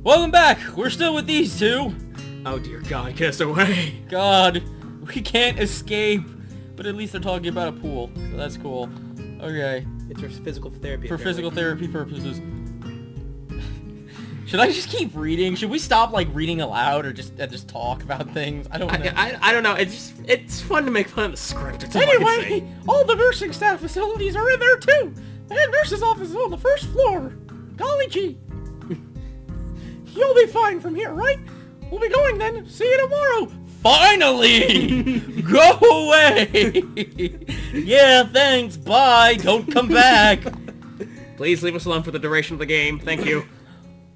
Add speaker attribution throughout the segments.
Speaker 1: Welcome back! We're still with these two!
Speaker 2: Oh dear God, get us away!
Speaker 1: God, we can't escape! But at least they're talking about a pool, so that's cool. Okay.
Speaker 2: It's for physical therapy.
Speaker 1: For physical therapy purposes. Should I just keep reading? Should we stop, like, reading aloud or just talk about things? I don't know.
Speaker 2: I don't know. It's fun to make fun of the script. It's all I can say.
Speaker 1: Anyway, all the nursing staff facilities are in there, too! The head nurse's office is on the first floor. Golly gee. You'll be fine from here, right? We'll be going then. See you tomorrow. Finally! Go away! Yeah, thanks. Bye. Don't come back.
Speaker 2: Please leave us alone for the duration of the game. Thank you.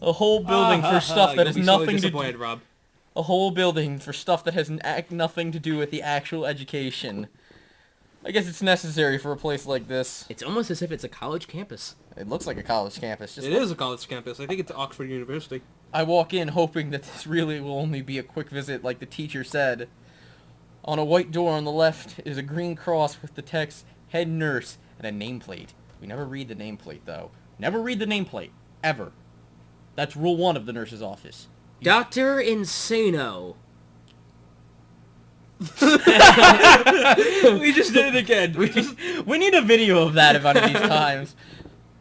Speaker 1: A whole building for stuff that has nothing to do.
Speaker 2: Rob.
Speaker 1: A whole building for stuff that has nothing to do with the actual education. I guess it's necessary for a place like this.
Speaker 2: It's almost as if it's a college campus.
Speaker 1: It looks like a college campus.
Speaker 3: It is a college campus. I think it's Oxford University.
Speaker 1: I walk in hoping that this really will only be a quick visit like the teacher said. On a white door on the left is a green cross with the text, head nurse, and a nameplate. We never read the nameplate, though. Never read the nameplate. Ever. That's rule 1 of the nurse's office.
Speaker 2: Dr. Insano.
Speaker 3: We just did it again.
Speaker 1: We need a video of that one of these times.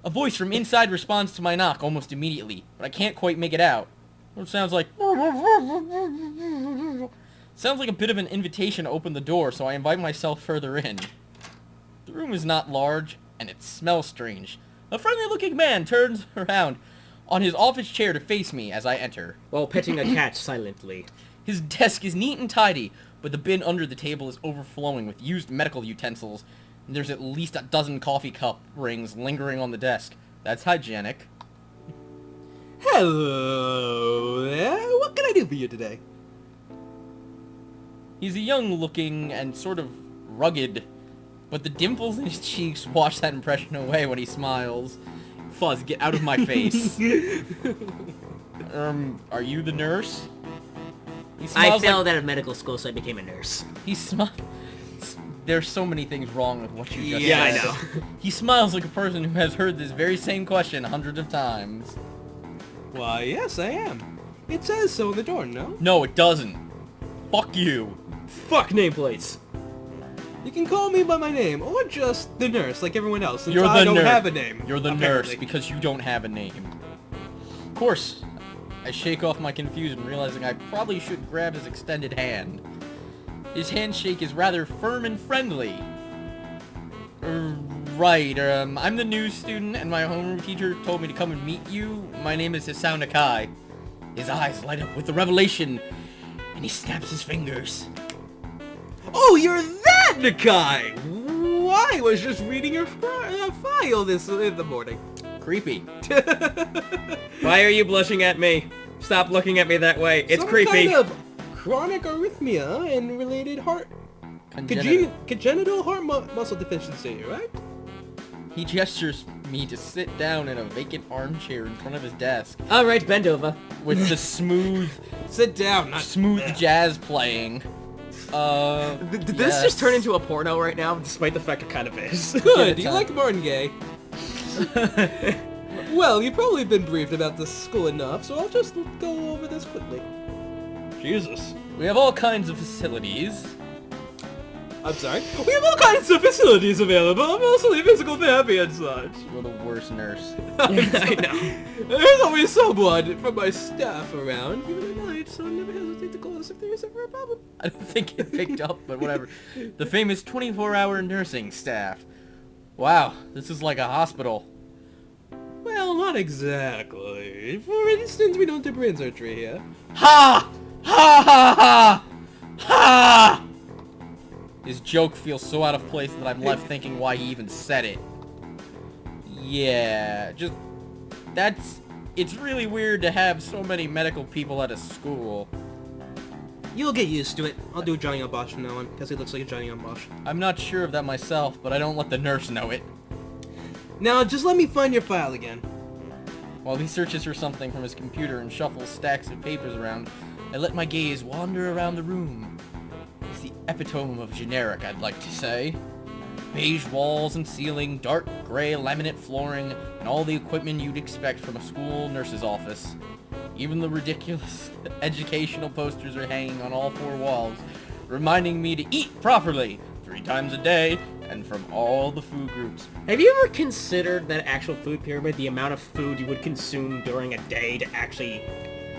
Speaker 1: A voice from inside responds to my knock almost immediately, but I can't quite make it out. It sounds like... Sounds like a bit of an invitation to open the door, so I invite myself further in. The room is not large, and it smells strange. A friendly-looking man turns around on his office chair to face me as I enter.
Speaker 2: While petting a cat silently.
Speaker 1: His desk is neat and tidy, but the bin under the table is overflowing with used medical utensils, and there's at least a dozen coffee cup rings lingering on the desk. That's hygienic.
Speaker 3: Hello there. What can I do for you today?
Speaker 1: He's a young-looking and sort of rugged, but the dimples in his cheeks wash that impression away when he smiles. Fuzz, get out of my face. Are you the nurse?
Speaker 2: I failed out of medical school, so I became a nurse.
Speaker 1: He smiles. There's so many things wrong with what you just said.
Speaker 2: Yeah, I know.
Speaker 1: He smiles like a person who has heard this very same question hundreds of times.
Speaker 3: Why, yes, I am. It says so in the door, no?
Speaker 1: No, it doesn't. Fuck you.
Speaker 2: Fuck nameplates.
Speaker 3: You can call me by my name, or just the nurse, like everyone else, since
Speaker 1: You're
Speaker 3: I
Speaker 1: the
Speaker 3: don't
Speaker 1: nurse.
Speaker 3: have a name.
Speaker 1: You're the
Speaker 3: apparently.
Speaker 1: nurse because you don't have a name. Of course, I shake off my confusion, realizing I probably should grab his extended hand. His handshake is rather firm and friendly. Right, I'm the new student, and my homeroom teacher told me to come and meet you. My name is Hisao Nakai. His eyes light up with the revelation, and he snaps his fingers.
Speaker 3: Oh, you're that Nakai! Why? I was just reading your file this in the morning.
Speaker 1: Creepy.
Speaker 2: Why are you blushing at me? Stop looking at me that way. It's
Speaker 3: Some
Speaker 2: creepy.
Speaker 3: kind of chronic arrhythmia and related congenital heart muscle deficiency, right?
Speaker 1: He gestures me to sit down in a vacant armchair in front of his desk
Speaker 2: Alright, bend over.
Speaker 1: with the smooth
Speaker 3: Sit down, not
Speaker 1: jazz playing.
Speaker 2: Did this just turn into a porno right now, despite the fact it kind of is?
Speaker 3: Good. You like Martin Gaye? Well, you've probably been briefed about this school enough, so I'll just go over this quickly. Jesus.
Speaker 1: We have all kinds of facilities.
Speaker 3: I'm sorry. We have all kinds of facilities available, mostly physical therapy and such.
Speaker 1: You're the worst nurse.
Speaker 2: I know.
Speaker 3: There's always someone from my staff around, even at night, so never hesitate to call us if there is ever a problem.
Speaker 1: I don't think it picked up, but whatever. The famous 24-hour nursing staff. Wow, this is like a hospital.
Speaker 3: Well, not exactly. For instance, we don't do brain surgery here.
Speaker 1: Ha! Ha ha ha! Ha! His joke feels so out of place that I'm left thinking why he even said it. Yeah, it's really weird to have so many medical people at a school.
Speaker 3: You'll get used to it. I'll do Johnny on Bosch from now on, because he looks like a Johnny on Bosch.
Speaker 1: I'm not sure of that myself, but I don't let the nurse know it.
Speaker 3: Now, just let me find your file again.
Speaker 1: While he searches for something from his computer and shuffles stacks of papers around, I let my gaze wander around the room. It's the epitome of generic, I'd like to say. Beige walls and ceiling, dark gray laminate flooring, and all the equipment you'd expect from a school nurse's office.
Speaker 4: Even the ridiculous educational posters are hanging on all 4 walls, reminding me to eat properly 3 times a day and from all the food groups.
Speaker 2: Have you ever considered that actual food pyramid, the amount of food you would consume during a day to actually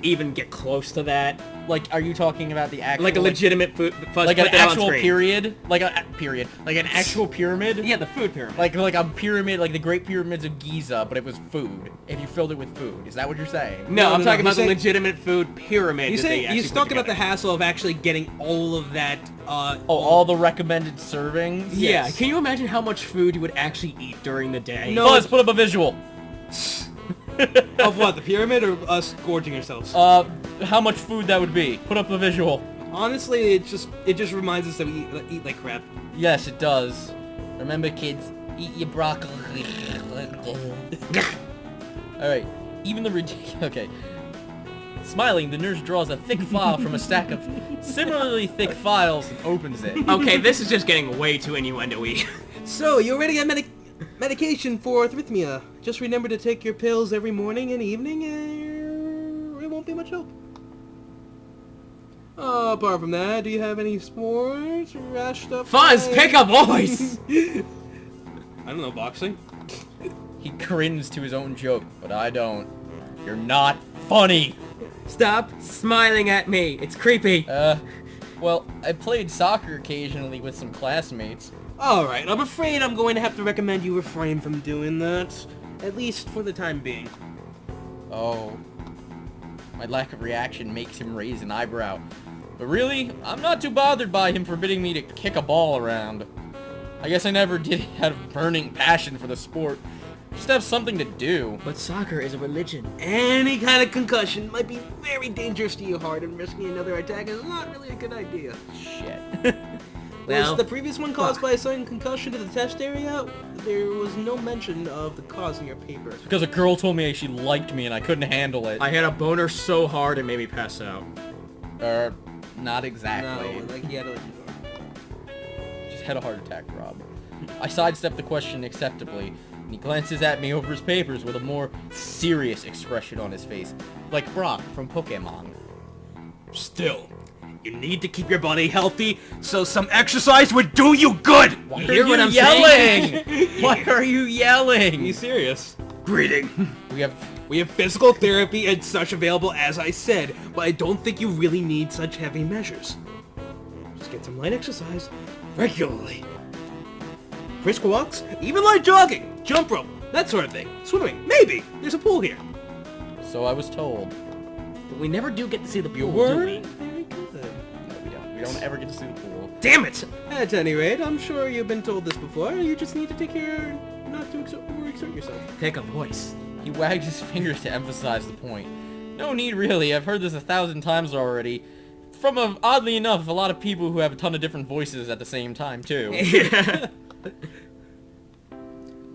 Speaker 2: even get close to that?
Speaker 4: Like, are you talking about the actual...
Speaker 2: Like a legitimate food...
Speaker 4: Like an actual period? Like an actual pyramid?
Speaker 2: Yeah, the food pyramid.
Speaker 4: Like a pyramid, like the Great Pyramids of Giza, but it was food. If you filled it with food. Is that what you're saying?
Speaker 2: No, I'm talking about
Speaker 3: he's
Speaker 2: the
Speaker 3: saying-
Speaker 2: legitimate food pyramid.
Speaker 3: He's talking about the hassle of actually getting all of that,
Speaker 4: all the recommended servings?
Speaker 2: Yeah,
Speaker 3: Yes.
Speaker 2: can you imagine how much food you would actually eat during the day?
Speaker 3: No.
Speaker 4: Fuzz, put up a visual.
Speaker 3: Of what, the pyramid or us gorging ourselves?
Speaker 4: How much food that would be? Put up a visual.
Speaker 3: Honestly, it just reminds us that we eat like crap.
Speaker 4: Yes, it does. Remember, kids, eat your broccoli. Alright, even the ridiculous... Okay. Smiling, the nurse draws a thick file from a stack of similarly thick files and opens it.
Speaker 2: Okay, this is just getting way too innuendo-y.
Speaker 3: So, you already got medication for arrhythmia. Just remember to take your pills every morning and evening, and it won't be much help. Apart from that, do you have any sports or rash stuff?
Speaker 2: Fuzz, pick a voice!
Speaker 3: I don't know, boxing.
Speaker 4: He grins to his own joke, but I don't. You're not funny!
Speaker 2: Stop smiling at me. It's creepy.
Speaker 4: Well, I played soccer occasionally with some classmates.
Speaker 3: Alright, I'm afraid I'm going to have to recommend you refrain from doing that. At least for the time being.
Speaker 4: Oh. My lack of reaction makes him raise an eyebrow. But really, I'm not too bothered by him forbidding me to kick a ball around. I guess I never did have a burning passion for the sport. Just have something to do.
Speaker 2: But soccer is a religion.
Speaker 3: Any kind of concussion might be very dangerous to your heart, and risking another attack is not really a good idea.
Speaker 4: Shit.
Speaker 2: Well,
Speaker 3: Was the previous one caused by a sudden concussion to the test area? There was no mention of the cause in your papers.
Speaker 4: Because a girl told me she liked me and I couldn't handle it.
Speaker 2: I had a boner so hard it made me pass out.
Speaker 4: Not exactly.
Speaker 3: No, like he had a...
Speaker 4: Just had a heart attack, Rob. I sidestepped the question acceptably, and he glances at me over his papers with a more serious expression on his face. Like Brock from Pokemon.
Speaker 3: Still, you need to keep your body healthy, so some exercise would do you good!
Speaker 4: Why
Speaker 2: You hear
Speaker 4: are
Speaker 2: what
Speaker 4: you
Speaker 2: I'm
Speaker 4: yelling?
Speaker 2: saying?
Speaker 4: Why are you yelling?
Speaker 3: Be serious. Greeting.
Speaker 4: We have
Speaker 3: physical therapy and such available, as I said, but I don't think you really need such heavy measures. Just get some light exercise regularly. Brisk walks, even light jogging, jump rope, that sort of thing. Swimming, maybe. There's a pool here.
Speaker 4: So I was told.
Speaker 2: But we never do get to see the pool,
Speaker 4: You
Speaker 2: do
Speaker 4: were?
Speaker 2: we?
Speaker 3: Very good.
Speaker 4: No, we don't. We don't ever get to see the pool.
Speaker 2: Damn it!
Speaker 3: At any rate, I'm sure you've been told this before. You just need to take care not to exert yourself.
Speaker 2: Pick a voice.
Speaker 4: He wagged his fingers to emphasize the point. No need, really. I've heard this 1,000 times already. From, oddly enough, a lot of people who have a ton of different voices at the same time, too.
Speaker 2: Yeah.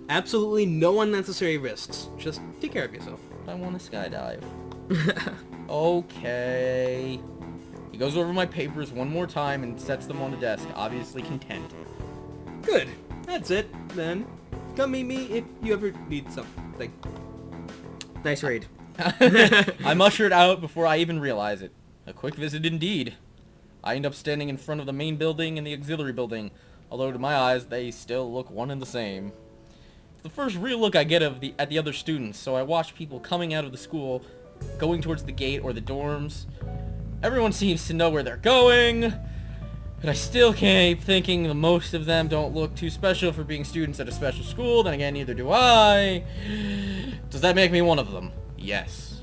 Speaker 3: Absolutely no unnecessary risks. Just take care of yourself.
Speaker 4: I want to skydive. Okay. He goes over my papers one more time and sets them on the desk, obviously content.
Speaker 3: Good. That's it, then. Come meet me if you ever need something.
Speaker 2: Nice read.
Speaker 4: I'm ushered out before I even realize it. A quick visit indeed. I end up standing in front of the main building and the auxiliary building, although to my eyes they still look one and the same. It's the first real look I get at the other students, so I watch people coming out of the school, going towards the gate or the dorms. Everyone seems to know where they're going, but I still keep thinking the most of them don't look too special for being students at a special school. Then again, neither do I. Does that make me one of them? Yes.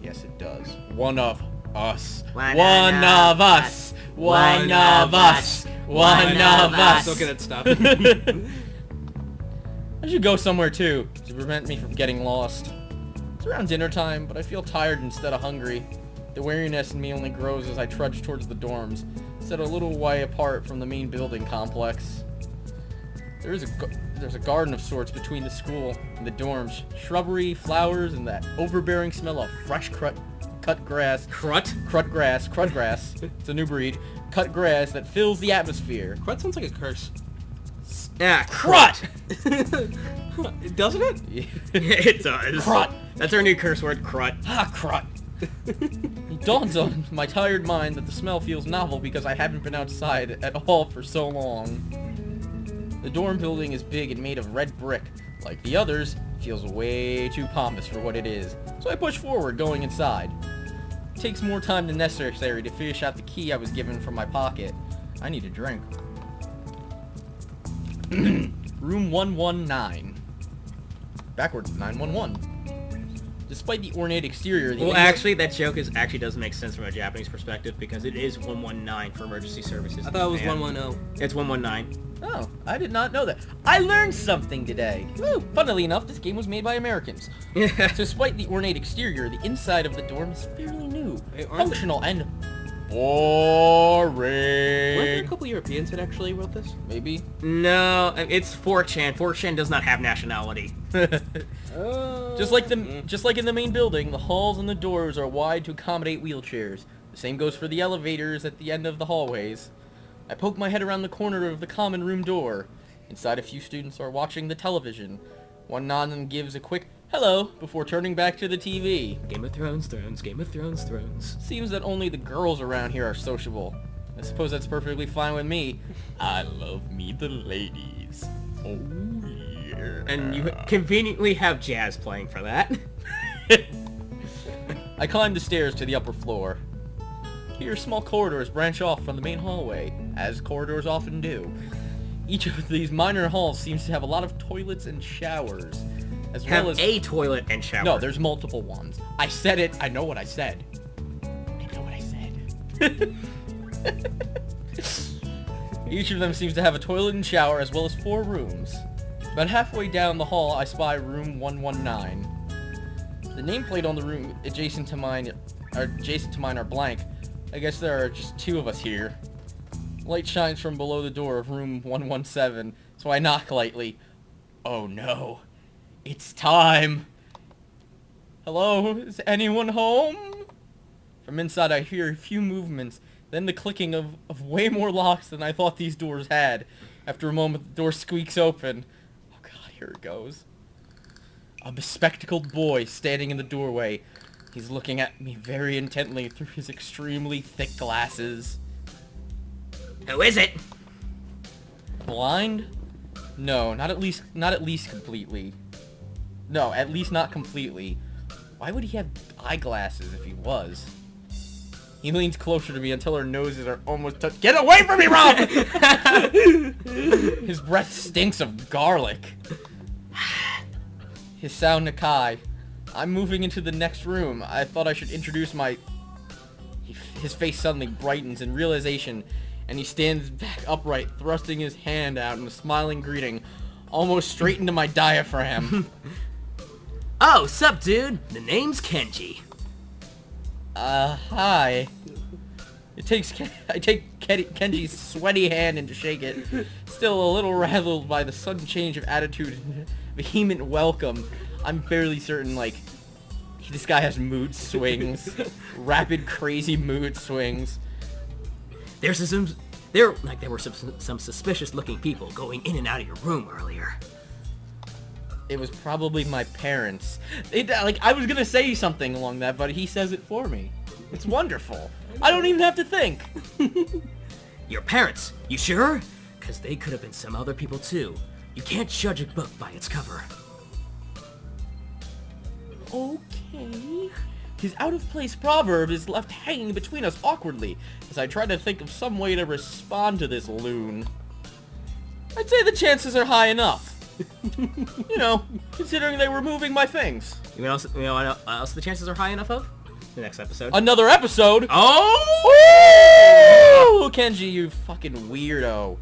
Speaker 4: Yes, it does. One of us.
Speaker 2: One
Speaker 4: One
Speaker 2: of
Speaker 4: of us. One of us. One of us.
Speaker 3: Okay, that stop.
Speaker 4: I should go somewhere too, to prevent me from getting lost. It's around dinner time, but I feel tired instead of hungry. The weariness in me only grows as I trudge towards the dorms, set a little way apart from the main building complex. There's a garden of sorts between the school and the dorms. Shrubbery, flowers, and that overbearing smell of fresh cut grass. Crut grass. It's a new breed. Cut grass that fills the atmosphere.
Speaker 3: Crut sounds like a curse.
Speaker 2: Yeah,
Speaker 4: Crut!
Speaker 3: Doesn't it?
Speaker 4: Yeah.
Speaker 2: it does.
Speaker 4: Crut.
Speaker 2: That's our new curse word, crut.
Speaker 4: Ah, crut. It dawns on my tired mind that the smell feels novel because I haven't been outside at all for so long. The dorm building is big and made of red brick. Like the others, it feels way too pompous for what it is. So I push forward, going inside. It takes more time than necessary to fish out the key I was given from my pocket. I need a drink. Room 119. Backwards, 911. Despite the ornate exterior...
Speaker 2: Well, actually, that joke actually does make sense from a Japanese perspective, because it is 119 for emergency services.
Speaker 3: I thought it was
Speaker 2: Japan.
Speaker 3: 110.
Speaker 2: It's 119.
Speaker 4: Oh, I did not know that. I learned something today. Woo. Funnily enough, this game was made by Americans. Despite the ornate exterior, the inside of the dorm is fairly new, functional, and boring.
Speaker 3: Weren't there a couple Europeans that actually wrote this?
Speaker 4: Maybe.
Speaker 2: No, it's 4chan. 4chan does not have nationality.
Speaker 4: Just like in the main building, the halls and the doors are wide to accommodate wheelchairs. The same goes for the elevators at the end of the hallways. I poke my head around the corner of the common room door. Inside, a few students are watching the television. One nods and gives a quick hello before turning back to the TV.
Speaker 2: Game of Thrones, Game of Thrones.
Speaker 4: Seems that only the girls around here are sociable. I suppose that's perfectly fine with me. I love me the ladies. Oh yeah.
Speaker 2: And you conveniently have jazz playing for that.
Speaker 4: I climb the stairs to the upper floor. Here, small corridors branch off from the main hallway, as corridors often do. Each of these minor halls seems to have a lot of toilets and showers, as well as
Speaker 2: a toilet and shower.
Speaker 4: No, there's multiple ones. I said it. I know what I said. I know what I said. Each of them seems to have a toilet and shower, as well as 4 rooms. About halfway down the hall, I spy room 119. The nameplate on the room adjacent to mine are blank. I guess there are just 2 of us here. Light shines from below the door of room 117, so I knock lightly. Oh no. It's time. Hello? Is anyone home? From inside I hear a few movements, then the clicking of way more locks than I thought these doors had. After a moment, the door squeaks open. Oh god, here it goes. A bespectacled boy standing in the doorway. He's looking at me very intently through his extremely thick glasses.
Speaker 2: Who is it?
Speaker 4: Blind? No, not at least completely. No, at least not completely. Why would he have eyeglasses if he was? He leans closer to me until our noses are almost touched. Get away from me, Rob! His breath stinks of garlic. His sound Nakai. I'm moving into the next room. I thought I should introduce my... His face suddenly brightens in realization, and he stands back upright, thrusting his hand out in a smiling greeting, almost straight into my diaphragm.
Speaker 2: Oh, sup, dude? The name's Kenji.
Speaker 4: Hi. I take Kenji's sweaty hand and to shake it, still a little rattled by the sudden change of attitude and vehement welcome. I'm fairly certain, like, this guy has mood swings. Rapid, crazy mood swings.
Speaker 2: There were some suspicious-looking people going in and out of your room earlier.
Speaker 4: It was probably my parents. I was gonna say something along that, but he says it for me. It's wonderful. I don't even have to think.
Speaker 2: Your parents, you sure? Because they could have been some other people too. You can't judge a book by its cover.
Speaker 4: Okay. His out-of-place proverb is left hanging between us awkwardly, as I try to think of some way to respond to this loon. I'd say the chances are high enough. You know, considering they were moving my things.
Speaker 2: You know what else the chances are high enough of? The next episode.
Speaker 4: Another episode?
Speaker 2: Oh!
Speaker 4: Ooh, Kenji, you fucking weirdo.